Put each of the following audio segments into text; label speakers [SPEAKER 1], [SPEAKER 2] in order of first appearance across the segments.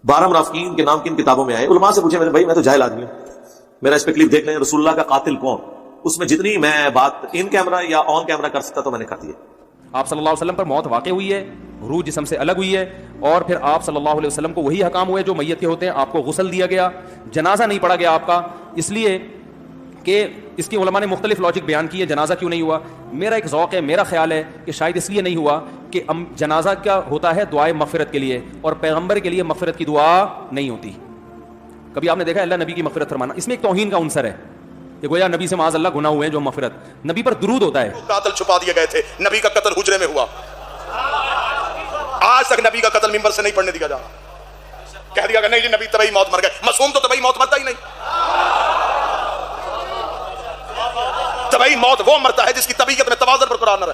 [SPEAKER 1] 12 منافقین کے نام کن کتابوں میں آئے؟ علماء سے پوچھے، میرے بھائی میں تو جاہل آدمی ہوں، میرا اس پہ کلپ دیکھ لیں، رسول اللہ کا قاتل کون، اس میں جتنی میں بات ان کیمرہ یا آن کیمرہ کر سکتا تو میں نے کر دی ہے۔
[SPEAKER 2] آپ صلی اللہ علیہ وسلم پر موت واقع ہوئی ہے، روح جسم سے الگ ہوئی ہے، اور پھر آپ صلی اللہ علیہ وسلم کو وہی حکام ہوئے جو میت کے ہوتے ہیں، آپ کو غسل دیا گیا، جنازہ نہیں پڑھا گیا آپ کا، اس لیے کہ اس کی علماء نے مختلف لاجک بیان کی ہے جنازہ کیوں نہیں ہوا۔ میرا ایک ذوق ہے، میرا خیال ہے کہ شاید اس لیے نہیں ہوا کہ جنازہ کیا ہوتا ہے دعائے مغفرت کے لیے، اور پیغمبر کے لیے مغفرت کی دعا نہیں ہوتی۔ کبھی آپ نے دیکھا اللہ نبی کی مغفرت فرمانا، اس میں ایک توہین کا عنصر ہے کہ گویا نبی سے معاذ اللہ گناہ ہوئے ہیں جو مغفرت، نبی پر درود ہوتا ہے۔
[SPEAKER 3] قاتل چھپا دیے گئے تھے، نبی کا قتل حجرے میں ہوا، آج تک نبی کا قتل منبر سے نہیں پڑھنے دیا جا رہا، کہہ دیا کہ نہیں جی نبی طبعی موت مر گئے، معصوم تو طبعی موت مرتا ہی نہیں۔ طبعی موت وہ مرتا ہے جس کی طبیعت میں توازن برقرار نہ رہے،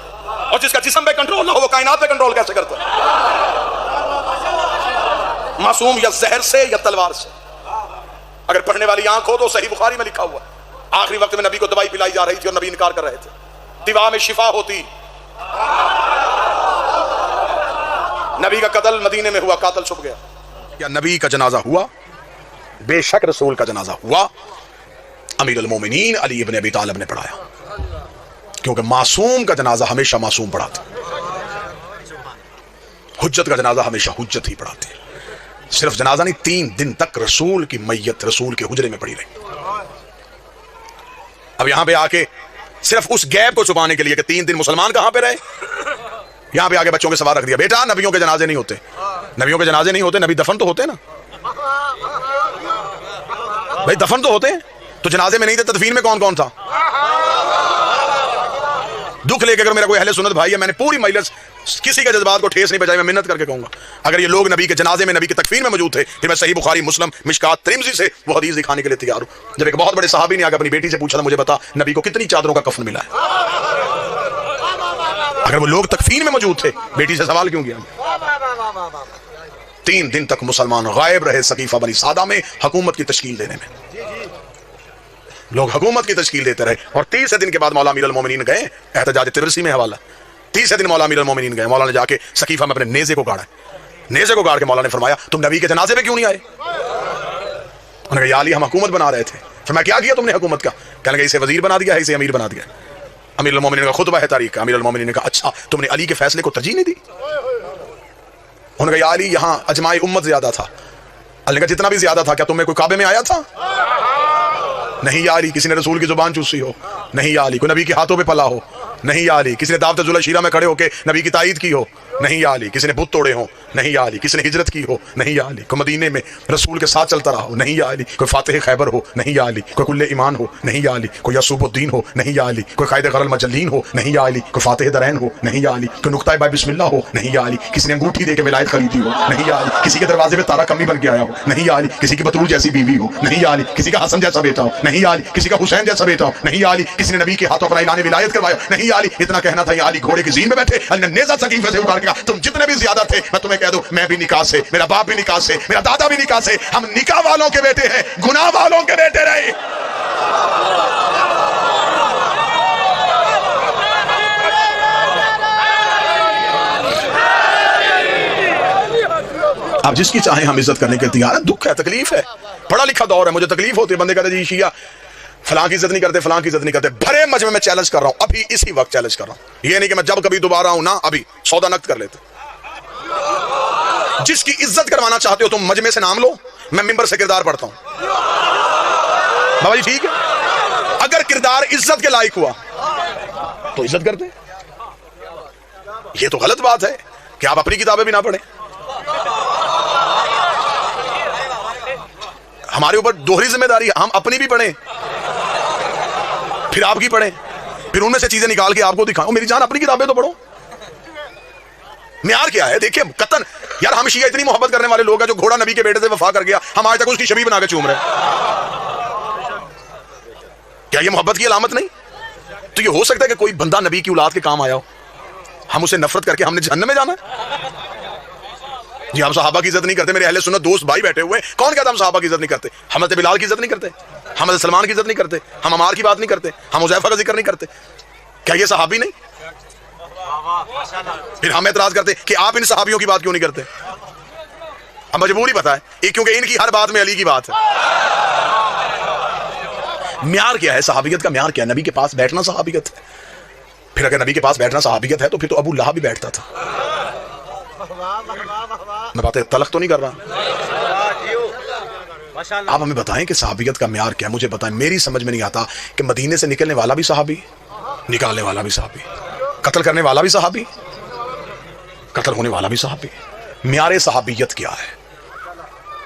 [SPEAKER 3] اور جس کا جسم پہ کنٹرول نہ ہو وہ کائنات پہ کنٹرول کیسے کرتا ہے؟ معصوم یا زہر سے یا تلوار سے۔ اگر پڑھنے والی آنکھ ہو تو صحیح بخاری میں لکھا ہوا ہے آخری وقت میں نبی کو دوائی پلائی جا رہی تھی اور نبی انکار کر رہے تھے، دوا میں شفا ہوتی۔ نبی کا قتل مدینے میں ہوا، قاتل چھپ گیا۔ کیا نبی کا جنازہ ہوا؟ بے شک رسول کا جنازہ ہوا، امیر المومنین علی ابن ابی طالب نے پڑھایا، کیونکہ معصوم کا جنازہ ہمیشہ معصوم پڑھاتے، حجت کا جنازہ ہمیشہ حجت ہی پڑھاتے۔ صرف جنازہ نہیں، 3 دن تک رسول کی میت رسول کے حجرے میں پڑی رہی۔ اب یہاں پہ آ کے صرف اس گیپ کو چھپانے کے لیے کہ 3 دن مسلمان کہاں پہ رہے، یہاں پہ آگے بچوں کے سوال رکھ دیا، بیٹا نبیوں کے جنازے نہیں ہوتے، نبیوں کے جنازے نہیں ہوتے، نبی دفن تو ہوتے نا، بھائی دفن تو ہوتے ہیں، تو جنازے میں نہیں تھے، تدفین میں کون کون تھا؟ دکھ لے کے اگر میرا کوئی اہل سنت بھائی ہے، میں نے پوری مجلس کسی کے جذبات کو ٹھیس نہیں پہنچائی، میں منت کر کے کہوں گا اگر یہ لوگ نبی کے جنازے میں نبی کے تکفین میں موجود تھے، پھر میں صحیح بخاری مسلم مشکات ترمذی سے وہ حدیث دکھانے کے لیے تیار ہوں۔ جب ایک بہت بڑے صحابی نے آگے اپنی بیٹی سے پوچھا تھا، مجھے بتا نبی کو کتنی چادروں کا کفن ملا ہے؟ اگر وہ لوگ تکفین میں موجود تھے، بیٹی سے سوال کیوں کیا؟ 3 دن تک مسلمان غائب رہے سقیفہ بنی سعدہ میں حکومت کی تشکیل دینے میں، لوگ حکومت کی تشکیل دیتے رہے، اور 30 دن کے بعد مولا امیر المومنین گئے، احتجاج طبرسی میں حوالہ، 30 دن مولا امیر المومنین گئے، مولا نے جا کے سقیفہ میں اپنے نیزے کو گاڑا، نیزے کو گاڑ کے مولا نے فرمایا تم نبی کے جنازے پہ کیوں نہیں آئے؟ انہوں نے کہا یا علی ہم حکومت بنا رہے تھے۔ فرمایا کیا کیا تم نے حکومت کا؟ کہنے لگے اسے وزیر بنا دیا ہے، اسے امیر بنا دیا۔ امیر المومنین کا خطبہ ہے تاریخ کا، امیر المومنین نے کہا اچھا تم نے علی کے فیصلے کو ترجیح نہیں دی؟ انہوں نے کہا یا علی یہاں اجماع امت زیادہ تھا۔ علی نے کہا جتنا بھی زیادہ تھا کیا تم میں کوئی کعبے میں آیا تھا؟ نہیں یا علی کسی نے رسول کی زبان چوسی ہو، نہیں یا علی کوئی نبی کے ہاتھوں پہ پلا ہو، نہیں یا علی کسی نے دعوت ذوالشیرہ میں کھڑے ہو کے نبی کی تائید کی ہو، نہیں یا علی کسی نے بت توڑے ہوں، نہیں یا علی کسی نے ہجرت کی ہو، نہیں یا علی کوئی مدینے میں رسول کے ساتھ چلتا رہا ہو، نہیں یا علی کوئی فاتح خیبر ہو، نہیں یا علی کوئی کل ایمان ہو، نہیں یا علی کوئی یعصوب الدین ہو، نہیں یا علی کوئی قائد غر المجلین ہو، نہیں یا علی کوئی فاتح درین ہو، نہیں یا علی کوئی نقطہ باب بسم اللہ ہو، نہیں یا علی کسی نے انگوٹھی دے کے ولایت خریدی ہو، نہیں یا علی کسی کے دروازے پہ تارا کمی بن کے آیا ہو، نہیں یا علی کسی کی بتول جیسی بیوی ہو، نہیں یا علی کسی کا حسن جیسا بیٹا ہو، نہیں یا علی کسی کا حسین جیسا بیٹا ہو، نہیں یا علی کسی نے نبی کے ہاتھوں پر اعلان ولایت کروایا، نہیں یا علی اتنا کہنا تھا یا علی گھوڑے کی زین میں بیٹھے، علی نے نیزہ سقیفہ سے اٹھا کے کہا تم جتنے بھی زیادہ تھے میں تمہیں کہہ دوں میں بھی نکاح سے، میرا باپ بھی نکاح سے، میرا دادا بھی نکاح سے، ہم نکاح والوں کے بیٹے ہیں، گناہ والوں کے بیٹے رہے۔ اب جس کی چاہیں ہم عزت کرنے کے تیار ہیں، دکھ ہے، تکلیف ہے، پڑھا لکھا دور ہے، مجھے تکلیف ہوتی ہے، بندے کہتے ہیں جی شیعہ فلاں کی عزت نہیں کرتے، فلاں کی عزت نہیں کرتے، بھرے مجمع میں چیلنج کر رہا ہوں، ابھی اسی وقت چیلنج کر رہا ہوں، یہ نہیں کہ میں جب کبھی دوبارہ ہوں نا، ابھی سودا نقد کر لیتے۔ جس کی عزت کروانا چاہتے ہو تم مجمع سے نام لو، میں منبر سے کردار پڑھتا ہوں، بابا جی ٹھیک ہے، اگر کردار عزت کے لائق ہوا تو عزت کرتے، یہ تو غلط بات ہے کہ آپ اپنی کتابیں بھی نہ پڑھیں۔ ہمارے اوپر دوہری ذمہ داری ہے، ہم اپنی بھی پڑھیں پھر آپ کی پڑھیں، پھر ان میں سے چیزیں نکال کے آپ کو دکھاؤں، میری جان اپنی کتابیں تو پڑھو۔ معیار کیا ہے؟ دیکھیں قطن یار ہم شیعہ اتنی محبت کرنے والے لوگ ہیں، جو گھوڑا نبی کے بیٹے سے وفا کر گیا ہم آج تک اس کی شبیہ بنا کے چوم رہے ہیں، کیا یہ محبت کی علامت نہیں؟ تو یہ ہو سکتا ہے کہ کوئی بندہ نبی کی اولاد کے کام آیا ہو، ہم اسے نفرت کر کے ہم نے جہنم میں جانا ہے؟ جی ہم صحابہ کی عزت نہیں کرتے، میرے اہل سنت دوست بھائی بیٹھے ہوئے ہیں، کون کہتا ہم صحابہ کی عزت نہیں کرتے؟ حضرت بلال کی عزت نہیں کرتے، ہم حضرت سلمان کی عزت نہیں کرتے، ہم عمار کی بات نہیں کرتے، ہم حذیفہ کا ذکر نہیں کرتے، کیا یہ صحابی نہیں؟ پھر ہم اعتراض کرتے کہ آپ ان صحابیوں کی بات کیوں نہیں کرتے؟ اب مجبوری بتائیں کیونکہ ان کی ہر بات میں علی کی بات ہے. معیار کیا ہے صحابیت کا؟ معیار کیا ہے؟ نبی کے پاس بیٹھنا صحابیت ہے. پھر اگر نبی کے پاس بیٹھنا صحابیت ہے تو پھر تو ابو لہب بھی بیٹھتا تھا. میں باتیں تلخ تو نہیں کر رہا. آپ ہمیں بتائیں کہ صحابیت کا معیار کیا ہے. مجھے بتائیں, میری سمجھ میں نہیں آتا کہ مدینے سے نکلنے والا بھی صحابی, نکالنے والا بھی صحابی, قتل کرنے والا بھی صحابی, قتل ہونے والا بھی صحابی. معیار صحابیت کیا ہے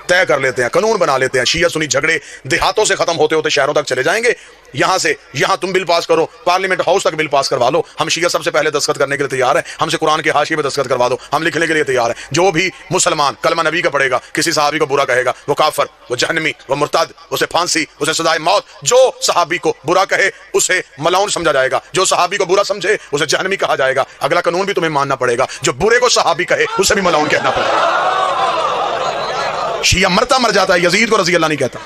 [SPEAKER 3] طے کر لیتے ہیں, قانون بنا لیتے ہیں. شیعہ سنی جھگڑے دیہاتوں سے ختم ہوتے ہوتے شہروں تک چلے جائیں گے. یہاں سے یہاں تم بل پاس کرو, پارلیمنٹ ہاؤس تک بل پاس کروا لو. ہم شیعہ سب سے پہلے دستخط کرنے کے لیے تیار ہیں. ہم سے قرآن کے حاشیے پہ دستخط کروا دو, ہم لکھنے کے لیے تیار ہیں. جو بھی مسلمان کلمہ نبی کا پڑھے گا, کسی صحابی کو برا کہے گا, وہ کافر, وہ جہنمی, وہ مرتد, اسے پھانسی, اسے سزائے موت. جو صحابی کو برا کہے اسے ملعون سمجھا جائے گا, جو صحابی کو برا سمجھے اسے جہنمی کہا جائے گا. اگلا قانون بھی تمہیں ماننا پڑے گا, جو برے کو صحابی کہے اسے بھی ملعون کہنا پڑے گا. شیعہ مرتا مر جاتا ہے, یزید کو رضی اللہ نہیں کہتا.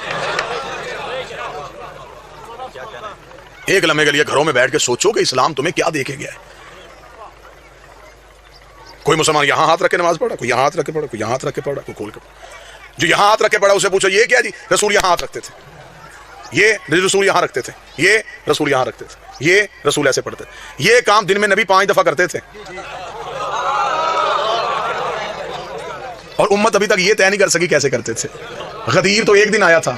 [SPEAKER 3] ایک لمحے کے لیے گھروں میں بیٹھ کے سوچو کہ اسلام تمہیں کیا دے کے گیا ہے. کوئی مسلمان یہاں ہاتھ رکھ کے نماز پڑھا, کوئی یہاں ہاتھ رکھ کے پڑھا, کوئی یہاں ہاتھ رکھ کے پڑھا, کوئی کھول کے پڑھا. جو یہاں ہاتھ رکھ کے پڑھا اسے پوچھو یہ کیا جی؟ رسول یہاں ہاتھ رکھتے تھے, یہ رسول یہاں رکھتے تھے, یہ رسول یہاں رکھتے تھے, یہ رسول ایسے پڑھتے تھے. یہ کام دن میں نبی 5 دفعہ کرتے تھے, اور امت ابھی تک یہ طے نہیں کر سکی کیسے کرتے تھے. غدیر تو ایک دن آیا تھا.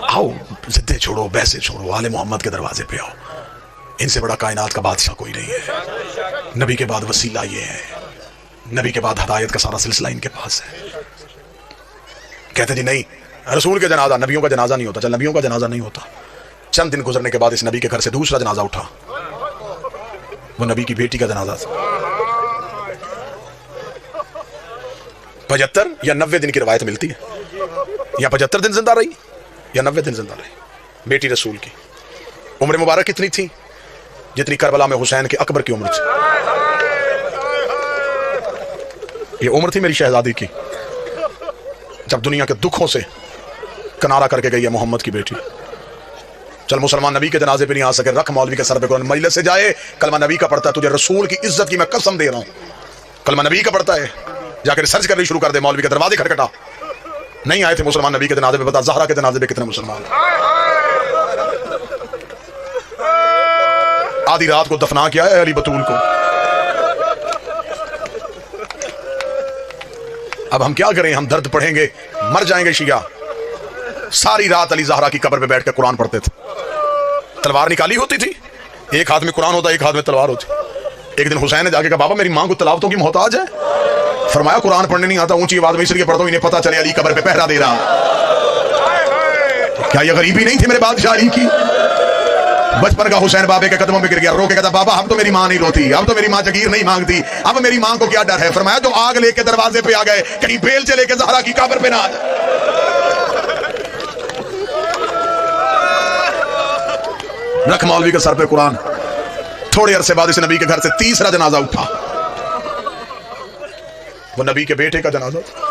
[SPEAKER 3] آؤ ضدیں چھوڑو, بحثیں چھوڑو, آل محمد کے دروازے پہ آؤ. ان سے بڑا کائنات کا بادشاہ کوئی نہیں ہے. نبی کے بعد وسیلہ یہ ہے, نبی کے بعد ہدایت کا سارا سلسلہ ان کے پاس ہے. کہتے جی نہیں رسول کے جنازہ, نبیوں کا جنازہ نہیں ہوتا. چل نبیوں کا جنازہ نہیں ہوتا, چند دن گزرنے کے بعد اس نبی کے گھر سے دوسرا جنازہ اٹھا, وہ نبی کی بیٹی کا جنازہ تھا. 75 یا 90 دن کی روایت ملتی ہے, یا 75 دن زندہ رہی یا 90 دن زندہ رہی. بیٹی رسول کی عمر مبارک کتنی تھی؟ جتنی کربلا میں حسین کے اکبر کی عمر تھی. یہ عمر تھی میری شہزادی کی جب دنیا کے دکھوں سے کنارہ کر کے گئی ہے محمد کی بیٹی. چل مسلمان نبی کے جنازے پہ نہیں آ سکے, رکھ مولوی کے سر پہ قرآن, مجلس سے جائے کلمہ نبی کا پڑھتا ہے. تجھے رسول کی عزت کی میں قسم دے رہا ہوں, کلمہ نبی کا پڑھتا ہے. جا کے ریسرچ کرنی شروع کر دے, مولوی کے دروازے کھٹکھٹا. نہیں آئے تھے مسلمان نبی کے جنازے پہ, بتا زہرا کے جنازے پہ کتنے مسلمان. آدھی رات کو دفنا کیا ہے علی بطول کو. اب ہم کیا کریں, ہم درد پڑھیں گے, مر جائیں گے. شیعہ ساری رات علی زہرا کی قبر پہ بیٹھ کے قرآن پڑھتے تھے. تلوار نکالی ہوتی تھی, ایک ہاتھ میں قرآن ہوتا, ایک ہاتھ میں تلوار ہوتی. ایک دن حسین نے جا کے کہا بابا میری ماں کو تلاوتوں کی محتاج ہے. فرمایا قرآن پڑھنے نہیں آتا, اونچی آواز میں اس لیے پڑھتا ہوں انہیں پتا چلے علی قبر پہ پہرا دے رہا. کیا یہ غریبی نہیں تھی میرے بادشاہ علی کی؟ بچپن کا حسین بابے کے قدموں میں گر گیا, رو کے کہتا بابا اب تو میری ماں نہیں روتی, اب تو میری ماں جگیر نہیں مانگتی, اب میری ماں کو کیا ڈر ہے. فرمایا جو آگ لے کے دروازے پہ آ گئے, کہیں بیل چلے کے زہرا کی قبر پہ نہ آ جائے. رکھ مولوی کے سر پہ قرآن. تھوڑے عرصے بعد اس نبی کے گھر سے تیسرا جنازہ اٹھا, وہ نبی کے بیٹے کا جنازہ تھا.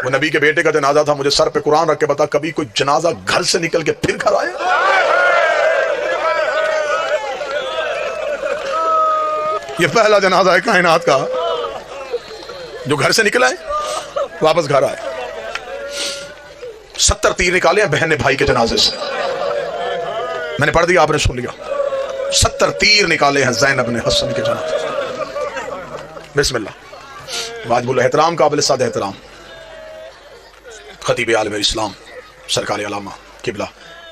[SPEAKER 3] وہ نبی کے بیٹے کا جنازہ تھا. مجھے سر پہ قرآن رکھ کے بتا کبھی کوئی جنازہ گھر سے نکل کے پھر گھر آئے؟ یہ پہلا جنازہ ہے کائنات کا جو گھر سے نکلا ہے واپس گھر آئے. 70 تیر نکالے ہیں بہن نے بھائی کے جنازے سے. میں نے پڑھ دیا, آپ نے سن لیا. 70 تیر نکالے ہیں زینب نے حسن کے جنازے سے. بسم اللہ. واجب الاحترام قابل صد احترام خطیب عالم اسلام سرکار علامہ قبلہ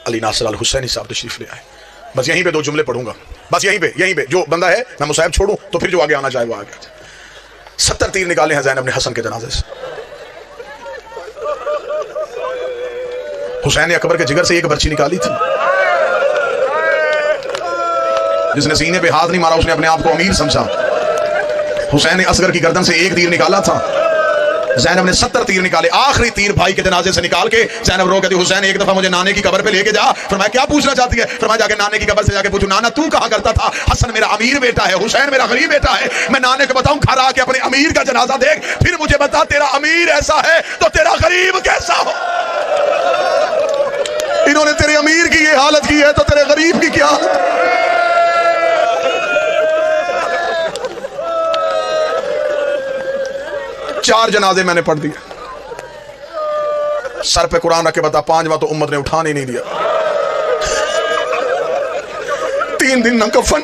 [SPEAKER 3] علی ناصر الحسینی صاحب تشریف لے آئے. بس یہیں پہ 2 جملے پڑھوں گا, بس یہیں پہ جو بندہ ہے میں مصاحب چھوڑوں تو پھر جو آگے آنا چاہے وہ آگے. 70 تیر نکالے ہیں زینب نے حسن کے جنازے سے. حسین نے اکبر کے جگر سے ایک برچی نکالی تھی. جس نے سینے پہ ہاتھ نہیں مارا اس نے اپنے آپ کو امیر سمجھا. حسین نے اصغر کی گردن سے ایک تیر نکالا تھا, زینب نے 70 تیر نکالے. آخری تیر بھائی کے جنازے سے نکال کے زینب رو کہتی حسین ایک دفعہ مجھے نانے کی قبر پہ لے کے جا. فرمایا کیا پوچھنا چاہتی ہے؟ فرمایا جا کے نانے کی قبر سے جا کے پوچھو نانا تو کہا کرتا تھا حسن میرا امیر بیٹا ہے, حسین میرا غریب بیٹا ہے. میں نانے کو بتاؤں گھر آ کے اپنے امیر کا جنازہ دیکھ, پھر مجھے بتا تیرا امیر ایسا ہے تو تیرا غریب کیسا ہو. انہوں نے تیرے امیر کی یہ حالت کی ہے تو تیرے غریب کی کیا حالت ہے؟ چار جنازے میں نے پڑھ دیے، سر پہ قرآن رکھ کے بتا، پانچواں تو امت نے اٹھانے نہیں دیا، 3 دن نہ کفن،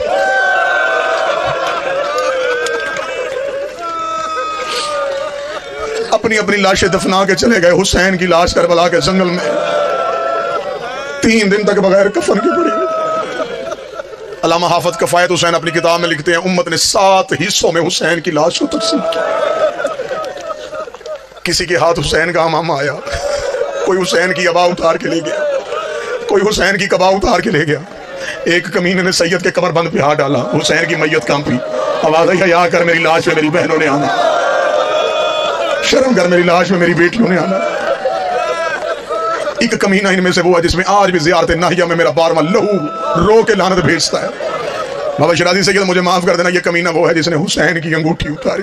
[SPEAKER 3] اپنی اپنی لاشیں دفنا کے چلے گئے، حسین کی لاش کربلا کے جنگل میں 3 دن تک بغیر کفن کی پڑی۔ علامہ حافظ کفایت حسین اپنی کتاب میں لکھتے ہیں امت نے 7 حصوں میں حسین کی لاش کو تقسیم کیا۔ کسی کے ہاتھ حسین کا امامہ آیا، کوئی حسین کی ابا اتار کے لے گیا، کوئی حسین کی قبا اتار کے لے گیا، ایک کمینے نے سید کے قبر بند پہ ہاتھ ڈالا، حسین کی میت کانپی، آواز آئی حیا کر میری لاش میں میری بہنوں نے آنا، شرم کر میری لاش میں میری بیٹیوں نے آنا۔ ایک کمینہ ان میں سے وہ ہے جس میں آج بھی زیارت ناہیہ میں میرا 12واں لہو رو کے لعنت بھیجتا ہے۔ بابا شرازی سید مجھے معاف کر دینا، یہ کمینہ وہ ہے جس نے حسین کی انگوٹھی اتاری،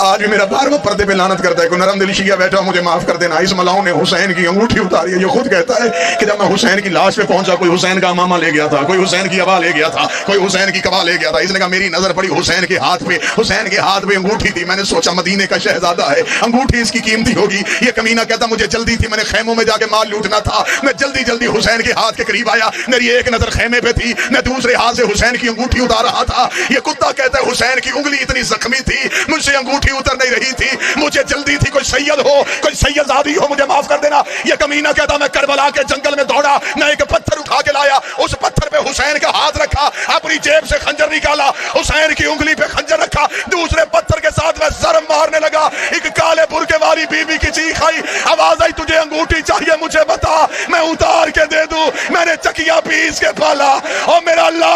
[SPEAKER 3] آج بھی میرا 12واں پردے پہ لعنت کرتا ہے۔ کوئی نرم دل شیعہ بیٹھا مجھے معاف کر دینا، اس ملاؤں نے حسین کی انگوٹھی اتاری ہے۔ یہ خود کہتا ہے کہ جب میں حسین کی لاش پہ پہنچا کوئی حسین کا امامہ لے گیا تھا، کوئی حسین کی ابا لے گیا تھا، کوئی حسین کی قبا لے گیا تھا۔ اس نے کہا میری نظر پڑی حسین کے ہاتھ پہ، حسین کے ہاتھ پہ انگوٹھی تھی، میں نے سوچا مدینے کا شہزادہ ہے، انگوٹھی اس کی قیمتی ہوگی۔ یہ کمینہ کہتا مجھے جلدی تھی، میں نے خیموں میں جا کے مال لوٹنا تھا، میں جلدی جلدی حسین کے ہاتھ کے قریب آیا، میری ایک نظر خیمے پہ تھی، میں دوسرے ہاتھ سے حسین کی انگوٹھی اتار رہا تھا۔ یہ کتا کہتا ہے حسین کی انگلی اتنی زخمی تھی مجھ سے انگوٹھی اتر نہیں رہی تھی، مجھے جلدی تھی، کوئی سید ہو کوئی سید زادی ہو مجھے معاف کر دینا۔ یہ کمینہ کہتا میں کربلا کے جنگل میں دوڑا، میں ایک پتھر اٹھا کے لایا، اس پتھر پہ حسین کا ہاتھ رکھا، اپنی جیب سے خنجر نکالا، حسین کی انگلی پہ خنجر رکھا، دوسرے پتھر کے ساتھ میں ضرب مارنے لگا۔ ایک کالے برقع والی بی بی کی چیخ آئی، آواز آئی تجھے انگوٹھی چاہیے مجھے بتا، میں اتار کے دے دوں۔ میں نے چکیا پیس کے پالا اور میرا اللہ